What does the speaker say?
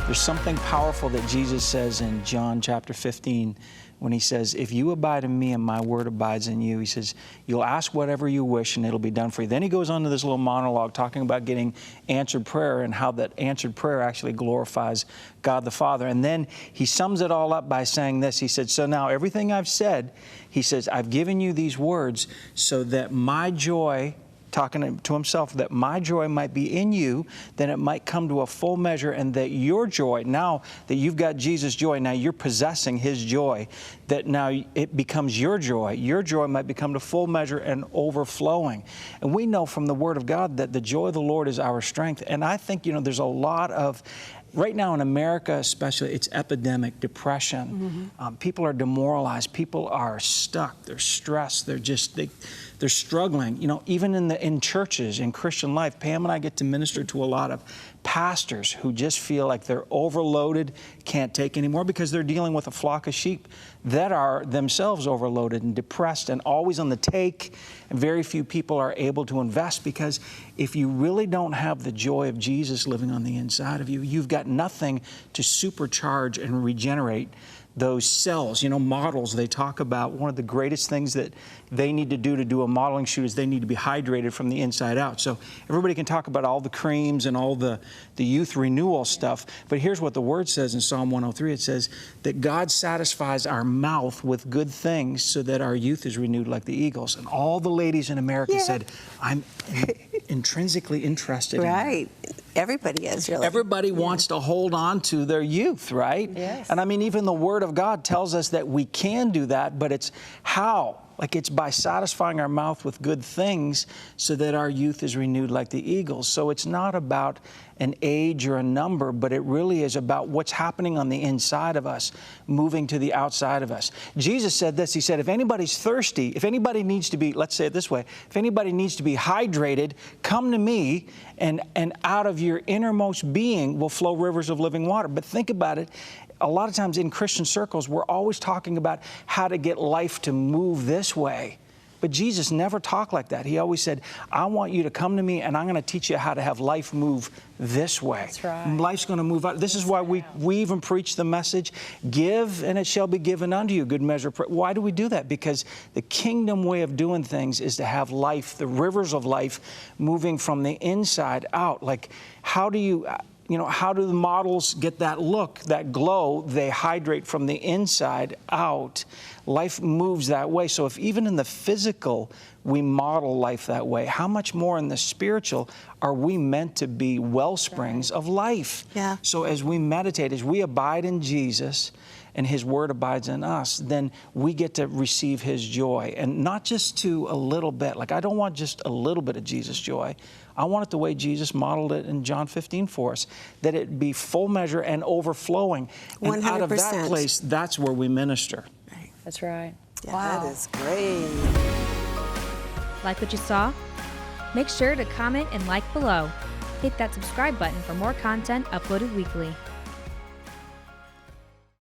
There's something powerful that Jesus says in John chapter 15 when he says, if you abide in me and my word abides in you, he says, you'll ask whatever you wish and it'll be done for you. Then he goes on to this little monologue talking about getting answered prayer and how that answered prayer actually glorifies God the Father. And then he sums it all up by saying this. He said, so now everything I've said, he says, I've given you these words so that my joy, talking to himself, that my joy might be in you, then it might come to a full measure, and that your joy, now that you've got Jesus' joy, now you're possessing his joy, that now it becomes your joy might become to full measure and overflowing. And we know from the Word of God that the joy of the Lord is our strength. And I think, there's a lot of, right now in America especially, it's epidemic, depression. People are demoralized. People are stuck. They're stressed. They're struggling. Even in churches, in Christian life, Pam and I get to minister to a lot of pastors who just feel like they're overloaded, can't take anymore because they're dealing with a flock of sheep that are themselves overloaded and depressed and always on the take. And very few people are able to invest, because if you really don't have the joy of Jesus living on the inside of you, you've got nothing to supercharge and regenerate those cells. Models, they talk about one of the greatest things that they need to do a modeling shoot is they need to be hydrated from the inside out. So everybody can talk about all the creams and all the youth renewal stuff, but here's what the Word says in Psalm 103. It says that God satisfies our mouth with good things so that our youth is renewed like the eagles. And all the ladies in America said, I'm intrinsically interested in that. Everybody is, really. Everybody wants to hold on to their youth, right? Yes. And I mean, even the Word of God tells us that we can do that, but it's how? Like, it's by satisfying our mouth with good things so that our youth is renewed like the eagles. So it's not about an age or a number, but it really is about what's happening on the inside of us, moving to the outside of us. Jesus said this. He said, if anybody's thirsty, if anybody needs to be, let's say it this way, if anybody needs to be hydrated, come to me, and out of your innermost being will flow rivers of living water. But think about it. A lot of times in Christian circles, we're always talking about how to get life to move this way. But Jesus never talked like that. He always said, I want you to come to me, and I'm going to teach you how to have life move this way. That's right. Life's going to move out. This is why we even preach the message, give and it shall be given unto you, good measure. Why do we do that? Because the kingdom way of doing things is to have life, the rivers of life, moving from the inside out. Like, how do how do the models get that look, that glow? They hydrate from the inside out. Life moves that way. So if even in the physical we model life that way, how much more in the spiritual are we meant to be well springs of life? Yeah. So as we meditate, as we abide in Jesus and His Word abides in us, then we get to receive His joy. And not just to a little bit. Like, I don't want just a little bit of Jesus' joy. I want it the way Jesus modeled it in John 15 for us, that it be full measure and overflowing. And 100%. out of that place, that's where we minister. Right. That's right. Yeah, Wow. that is great. Like what you saw? Make sure to comment and like below. Hit that subscribe button for more content uploaded weekly.